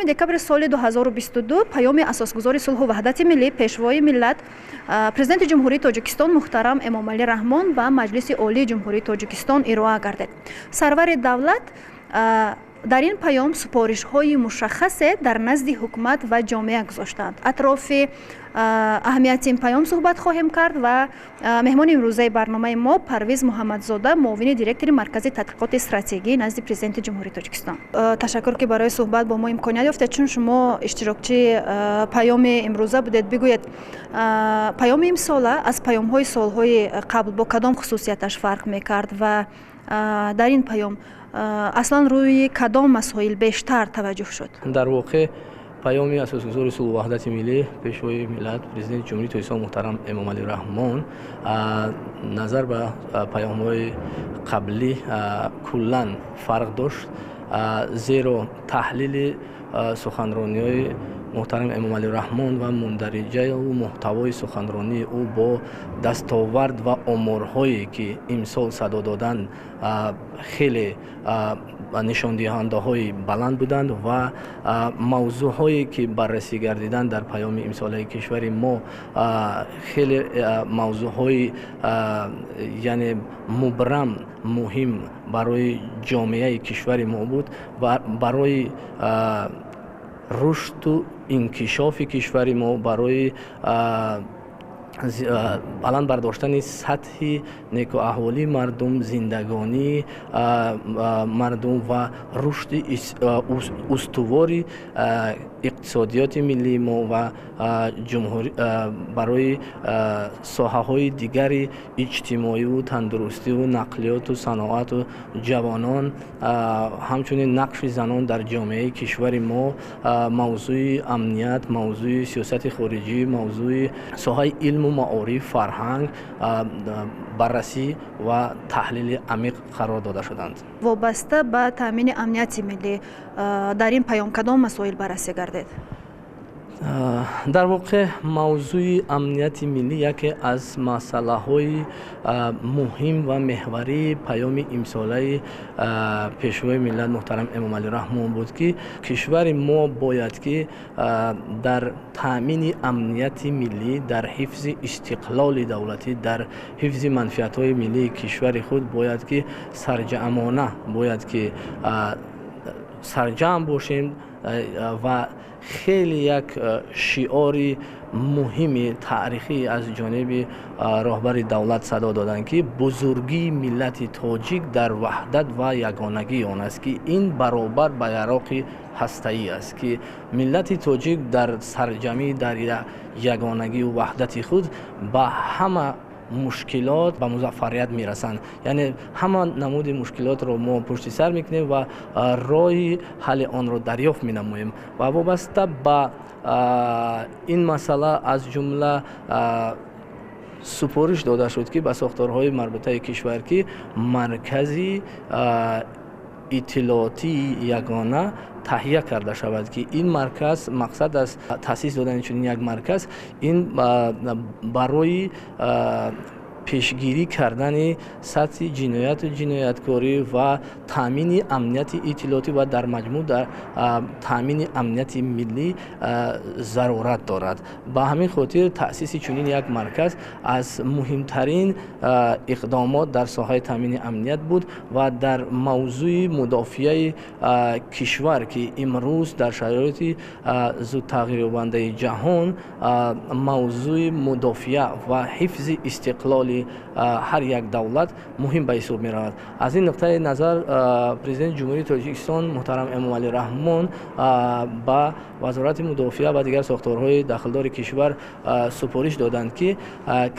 декабри соли 2022 паёми асосгузори сулҳу ваҳдати миллӣ пешвои миллат президенти ҷумҳурии Тоҷикистон муҳтарам Эмомалӣ Раҳмон ба Маҷлиси олии ҷумҳурии Тоҷикистон ироа гардид. Сарвари давлат дар ин паём супоришҳои мушаххасе дар назди ҳукумат ва ҷомеа гузоштанд. Атрофи аҳамияти ин паём суҳбат хоҳем кард ва меҳмони имрӯзаи барномаи мо Парвиз Муҳаммадзода, муовини директори Маркази тадқиқоти стратегӣ назди президенти ҷумҳурии Тоҷикистон. Ташаккур ки барои суҳбат бо мо имконият ёфтед, чун шумо иштирокчии паёми имрӯза будед. Бигӯед, паёми имсола аз паёмҳои солҳои қабл бо кадом хусусияташ фарқ мекард ва дар ин паём аслан рӯи кадом масоил бештар таваҷҷӯҳ шуд? Дар воқеъ паёми асосгузори сулҳу ваҳдати миллӣ пешвои миллат президенти ҷумҳурии Тоҷикистон муҳтарам Эмомалӣ Раҳмон назар ба паёмҳои қаблӣ куллан фарқ дошт, зеро таҳлили суханрониҳои муҳтарам Эмомалӣ Раҳмон ва мундариҷаю муҳтавои суханронии ӯ бо дастовард ва оморҳое ки имсол садо доданд хеле нишондиҳандаҳои баланд буданд ва мавзӯъҳое ки баррасӣ гардиданд дар паёми имсолаи кишвари мо хеле мавзӯъҳои яъне мубрам муҳим барои ҷомеаи кишвари мо буд ва барои рушду инкишофи кишвари мо, барои баланд бардоштани сатҳи некуаҳволии мардум, зиндагонии мардум ва рушди устувори иқтисодиёти миллии мо ва барои соҳаҳои дигари иҷтимоиву тандурустиву нақлиёту саноату ҷавонон, ҳамчунин нақши занон дар ҷомеаи кишвари мо, мавзӯи амният, мавзӯи сиёсати хориҷӣ, мавзӯи соҳаи илму маориф, фарҳанг баррасӣ ва таҳлили амиқ қарор дода шуданд. Вобаста ба таъмини амнияти миллӣ дар ин паём кадом масоил баррасӣ гардид? дар воқеъ мавзӯи амнияти миллӣ яке аз масъалаҳои муҳим ва меҳварии паёми имсолаи пешвои миллат муҳтарам Эмомалӣ Раҳмон буд ки кишвари мо бояд ки дар таъмини амнияти миллӣ, дар ҳифзи истиқлоли давлатӣ, дар ҳифзи манфиатҳои миллии кишвари худ бояд ки сарҷамона бояд ки сарҷам бошем ва хеле як шиори муҳими таърихӣ аз ҷониби роҳбари давлат садо доданд ки бузургии миллати тоҷик дар ваҳдат ва ягонагии он аст, ки ин баробар ба яроқи ҳастаӣ аст, ки миллати тоҷик дар сарҷамӣ, дар ягонагию ваҳдати худ ба ҳама мушкилот ба музаффарият мерасанд. Яъне ҳама намуди мушкилотро мо пушти сар мекунем ва роҳи ҳалли онро дарёфт менамоем. Ва вобаста ба ин масъала аз ҷумла супориш дода шуд ки ба сохторҳои марбутаи кишвар ки маркази иттилоотии ягона таҳия карда шавад, ки ин марказ мақсад аз таъсис додани чунин як марказ ин барои пешгирӣ кардани сатҳи ҷинояту ҷинояткорӣ ва таъмини амнияти иттилоотӣ ва дар маҷмӯъ дар таъмини амнияти миллӣ зарурат дорад. Ба ҳамин хотир таъсиси чунин як марказ аз муҳимтарин иқдомот дар соҳаи таъмини амният буд ва дар мавзӯи мудофиаи кишвар ки имрӯз дар шароити зудтағйирёбандаи ҷаҳон мавзӯи мудофиа ва ҳифзи истиқлоли ҳар як давлат муҳим ба ҳисоб меравад. Аз ин нуқтаи назар президенти ҷумҳурии Тоҷикистон муҳтарам Эмомалӣ Раҳмон ба вазорати мудофиа ва дигар сохторҳои дахлдори кишвар супориш доданд ки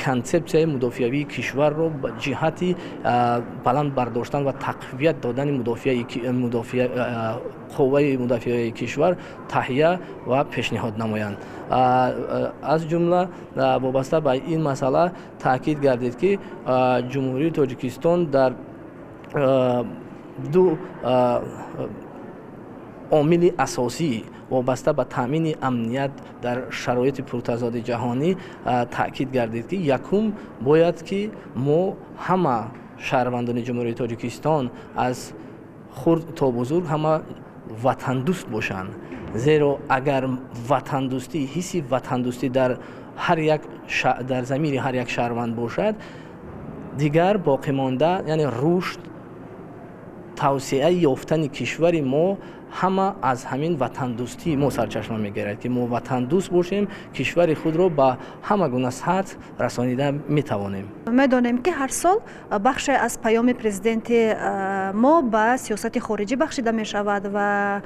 консепсияи мудофиавии кишварро ба ҷиҳати баланд бардоштан ва тақвият додани қувваи мудофиаи кишвар таҳия ва пешниҳод намоянд. аз ҷумла вобаста ба ин масъала таъкид гардид ки ҷумҳурии Тоҷикистон дар ду омили асосӣ вобаста ба таъмини амният дар шароити пуртазоди ҷаҳонӣ таъкид гардид ки якум бояд ки мо ҳама шаҳрвандони ҷумҳурии Тоҷикистон аз хурд то бузург ҳама ватандӯст бошанд. зеро агар ватандӯстӣ, ҳисси ватандӯстӣ дар замири ҳар як шаҳрванд бошад, дигар боқимонда, яъне рушд, тавсеаи ёфтани кишвари мо ҳама аз ҳамин ватандӯстии мо сарчашма мегирад, ки мо ватандӯст бошем, кишвари худро ба ҳама гуна сатҳ расонида метавонем. медонем ки ҳар сол бахше аз паёми президенти мо ба сиёсати хориҷӣ бахшида мешавад ва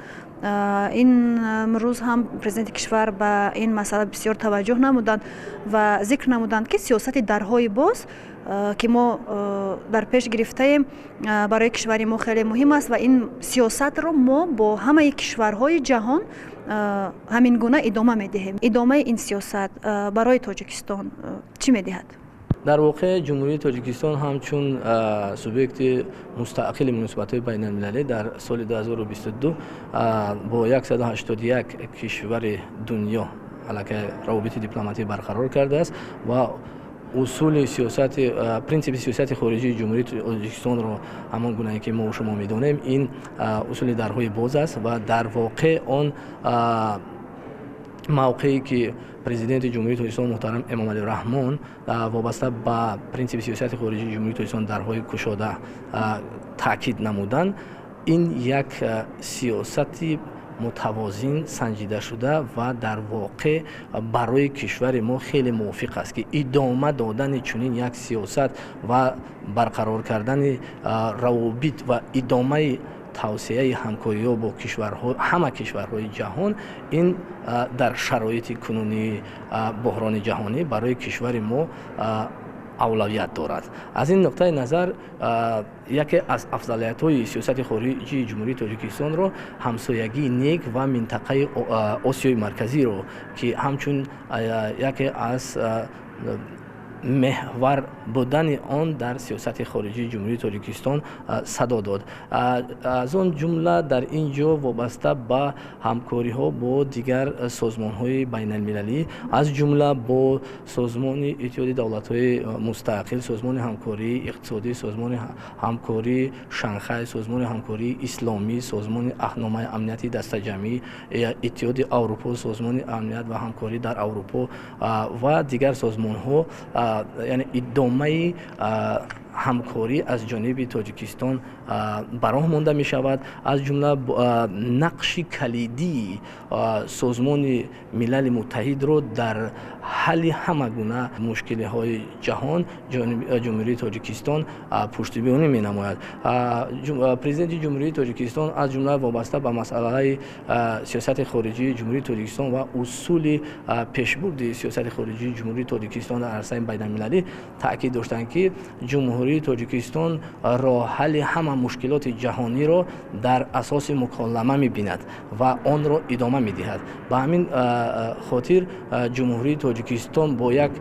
имрӯз ҳам президенти кишвар ба ин масъала бисёр таваҷҷӯҳ намуданд ва зикр намуданд ки сиёсати дарҳои боз ки мо дар пеш гирифтаем барои кишвари мо хеле муҳим аст ва ин сиёсатро мо бо ҳамаи кишварҳои ҷаҳон ҳамин гуна идома медиҳем. Идомаи ин сиёсат барои Тоҷикистон чӣ медиҳад? дар воқеъ ҷумҳурии Тоҷикистон ҳамчун субъекти мустақили муносибатҳои байналмилалӣ дар соли 2022 бо 181 кишвари дунё аллакай равобити дипломатӣ барқарор кардааст ва усули сиёсати принсипи сиёсати хориҷии ҷумҳурии Тоҷикистонро ҳамон гунае ки мо шумо медонем, ин усули дарҳои боз аст ва дар воқеъ он мавқеи ки президенти ҷумҳурии Тоҷикистон муҳтарам Эмомалӣ Раҳмон вобаста ба принсипи сиёсати хориҷии ҷумҳурии Тоҷикистон дарҳои кушода таъкид намуданд, ин як сиёсати мутавозин, санҷидашуда ва дар воқеъ барои кишвари мо хеле мувофиқ аст, ки идома додани чунин як сиёсат ва барқарор кардани равобит ва идомаи тавсеаи ҳамкориҳо бо ҳама кишварҳои ҷаҳон, ин дар шароити кунунии буҳрони ҷаҳонӣ барои кишвари мо авлавият дорад. Аз ин нуқтаи назар яке аз афзалиятҳои сиёсати хориҷии ҷумҳурии Тоҷикистонро ҳамсоягии нек ва минтақаи Осиёи марказиро, ки ҳамчун яке аз меҳвар будани он дар сиёсати хориҷии ҷумҳурии Тоҷикистон садо дод. Аз он ҷумла дар ин ҷо вобаста ба ҳамкориҳо бо дигар созмонҳои байналмилалӣ, аз ҷумла бо созмони иттиҳоди давлатҳои мустақил, созмони ҳамкории иқтисодӣ, созмони ҳамкории Шанхай, созмони ҳамкории исломӣ, созмони аҳдномаи амнияти дастаҷамъӣ, иттиҳоди Аврупо, созмони амният ва ҳамкорӣ дар Аврупо ва дигар созмонҳо, яъне идомаи ҳамкорӣ аз ҷониби Тоҷикистон бароҳ монда мешавад. Аз ҷумла нақши калидии созмони милали муттаҳидро дар ҳалли ҳама гуна мушкилиҳои ҷаҳон ҷумҳурии Тоҷикистон пуштибонӣ менамояд. Президенти ҷумҳурии Тоҷикистон аз ҷумла вобаста ба масъалаи сиёсати хориҷии ҷумҳурии Тоҷикистон ва усули пешбурди сиёсати хориҷии ҷумҳурии Тоҷикистон дар арсаи байналмилалӣ таъкид доштанд, ки ҷумҳурии Тоҷикистон роҳ ҳалли ҳама мушкилоти ҷаҳониро дар асоси муколама мебинад ва онро идома медиҳад. Ба ҳамин хотир ҷумҳурии Тоҷикистон бо як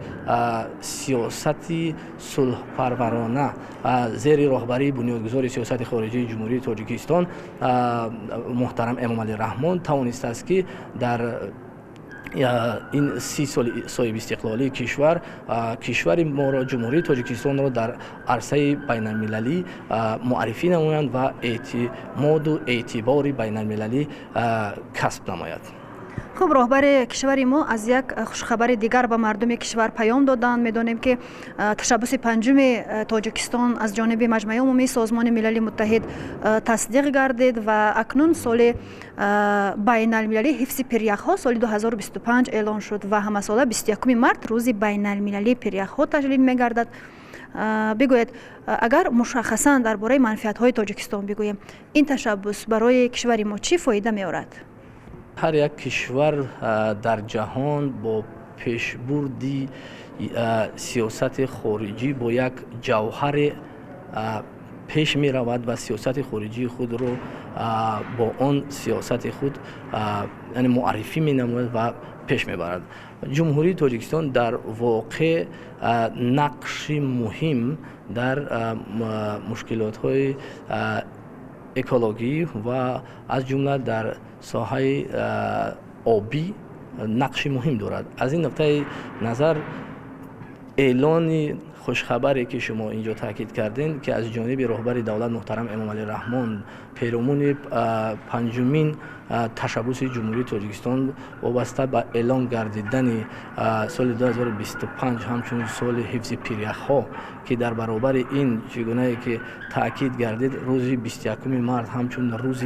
сиёсати сулҳпарварона зери роҳбарии бунёдгузори сиёсати хориҷии ҷумҳурии Тоҷикистон муҳтарам Эмомалӣ Раҳмон тавонистааст, ки дар ин 30 соли соҳиби истиқлолии кишвари моро ҷумҳурии Тоҷикистонро дар арсаи байналмилалӣ муаррифӣ намоянд ва эътимоду эътибори байналмилалӣ касб намояд. хуб, роҳбари кишвари мо аз як хушхабари дигар ба мардуми кишвар паём доданд. Медонем ки ташаббуси панҷуми Тоҷикистон аз ҷониби Маҷмӯи умумии Созмони Милали Муттаҳид тасдиқ гардид ва акнун соли байналмилалии ҳифзи пиряхҳо соли 2025 эълон шуд ва ҳамасола 21 март рӯзи байналмилалии пиряхҳо таҷлил мегардад. бигӯед, агар мушаххасан дар бораи манфиатҳои Тоҷикистон бигӯем, ин ташаббус барои кишвари мо чӣ фоида меорад? ҳар як кишвар дар ҷаҳон бо пешбурди сиёсати хориҷӣ бо як ҷавҳаре пеш меравад ва сиёсати хориҷии худро бо он сиёсати худ яъне муаррифӣ менамояд ва пеш мебарад. ҷумҳурии Тоҷикистон дар воқеъ нақши муҳим дар мушкилотҳои экологӣ ва аз ҷумла дар соҳаи обӣ нақши муҳим дорад. Аз ин нуқтаи назар اعلان خوشخبری که شما اینجا تاکید کردین که از جانب رهبر دولت محترم امامعلی رحمان پیرامون پنجمین تشبث جمهوری تاجیکستان وابسته به اعلان گردیدن سال 2025 همچون سال حفظ پیریخ‌ها که در برابر این چگونه که تاکید گردید روز 21 مارس همچون روز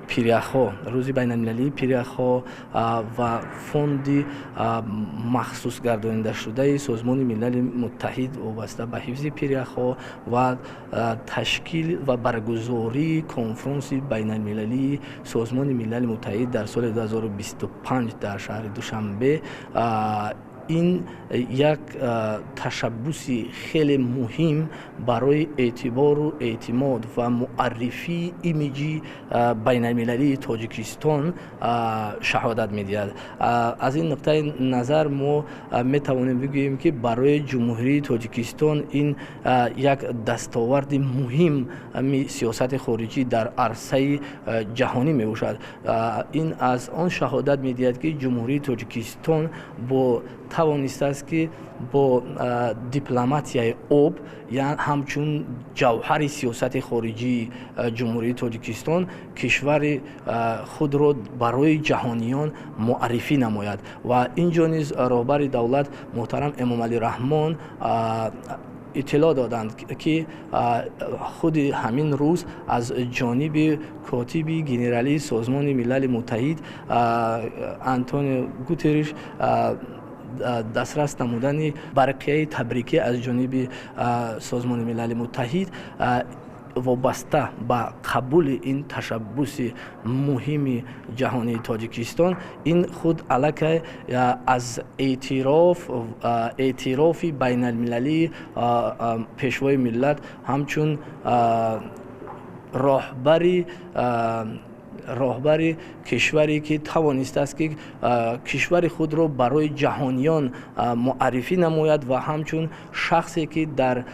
پیریخ‌ها، روز بین‌المللی پیریخ‌ها و فوند مخصوص گردانیده شده سازمان ملل متحد وابسته به حفظ پیریخ‌ها و تشکیل و برگزاری کنفرانس بین‌المللی سازمان ملل متحد در سال 2025 در شهر دوشنبه، این یک تشبث خیلی مهم برای اعتبار و اعتماد و معرفی ایمیجی بین المللی تاجیکستان شهادت می‌دهد. از این نقطه نظر ما میتوانیم بگوییم که برای جمهوری تاجیکستان این یک دستاورد مهم سیاست خارجی در عرصه جهانی میباشد. این از آن شهادت می‌دهد که جمهوری تاجیکستان با توانسته است که با دیپلماتیای آب یا همچون جوهر سیاست خارجی جمهوری تاجیکستان کشور خود را برای جهانیان معرفی نماید و اینجا نیز رهبر دولت محترم امامعلی رحمان اطلاع دادند که خود همین روز از جانب کاتب ژنرالی سازمان ملل متحد آنتونیو گوترش دسترس نمودن برقیه تبریکی از جانب سازمان ملل متحد وابسته به قبول این تشبث مهم جهانی تاجیکستان، این خود علاقه از اعتراف بین المللی پیشوای ملت همچون راهبر کشوری که توانسته است که کشور خود را برای جهانیان معرفی نماید و همچون شخصی که در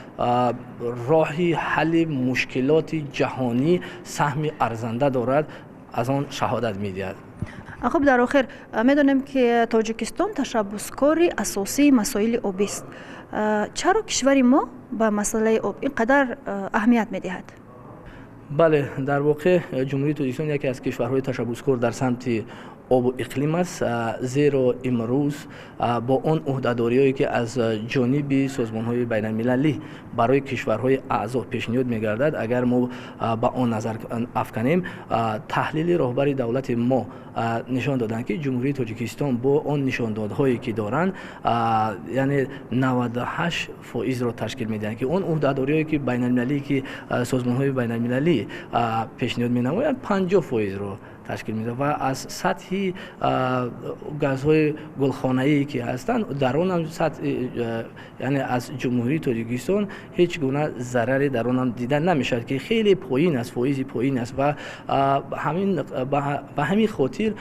راه حل مشکلات جهانی سهم ارزنده دارد از آن شهادت می‌دهد. خب در آخر می‌دانیم که تاجیکستان تشبثکار اساسی مسائل آبی است. چرا کشور ما به مسئله آب اینقدر اهمیت می‌دهد؟ بله، در واقع جمهوری تاجیکستان یکی از کشورهای تشبثکار در سمت آب و اقلیم است، زیرا امروز با آن عهده‌داری‌هایی که از جانب سازمان‌های بین‌المللی برای کشورهای اعضا پیشنهاد می‌گردد، اگر ما با آن نظر افکنیم، تحلیل رهبر دولت ما نشان دادند که جمهوری تاجیکستان با آن نشاندادهایی که دارند یعنی 98% را تشکیل می‌دهند که آن عهده‌داری‌هایی که بین‌المللی که سازمان‌های بین‌المللی پیشنهاد می‌نمایند 50% را تشکیل میده و از سطح گازهای گلخانه‌ای که هستند در آن هم سطح یعنی از جمهوری تاجیکستان هیچ گونه ضرری در آن هم دیده نمیشد که خیلی پایین است، فایز پایین است و به همین خاطر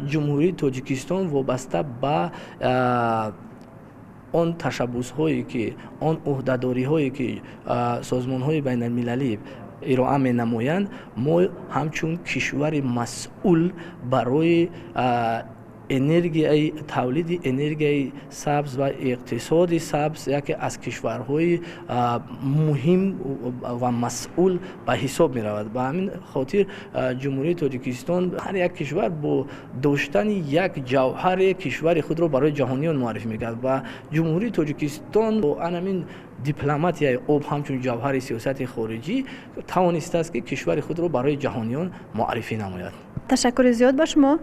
جمهوری تاجیکستان وابسته به آن تشبث‌هایی که آن عهده‌داری‌هایی که سازمان‌های بین‌المللی ارائه می نمایند، ما همچون کشور مسئول برای تولید انرژی سبز و اقتصاد سبز یکی از کشورهای مهم و مسئول به حساب می رود. به همین خاطر جمهوری تاجیکستان هر یک کشور با داشتن یک جوهر کشور خود را برای جهانیان معرفی می کرد و جمهوری تاجیکستان با همین دیپلماتیای آب همچون جوهر سیاست خارجی توانسته است که کشور خود را برای جهانیان معرفی نماید. تشکر زیاد به شما.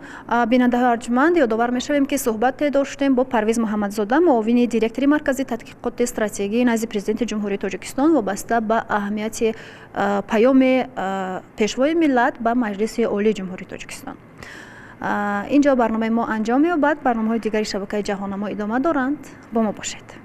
بیننده های ارجمند، یادآور می‌شویم که صحبت داشتیم با پرویز محمدزاده، معاون دیرکتوری مرکزی تحقیقات استراتژیکی نزد پرزیدنت جمهوری تاجیکستان وابسته به اهمیت پیام پیشوای ملت به مجلس عالی جمهوری تاجیکستان. اینجا برنامه ما انجام یابد. برنامه‌های دیگری شبکه جهان ما ادامه دارند. با ما باشید.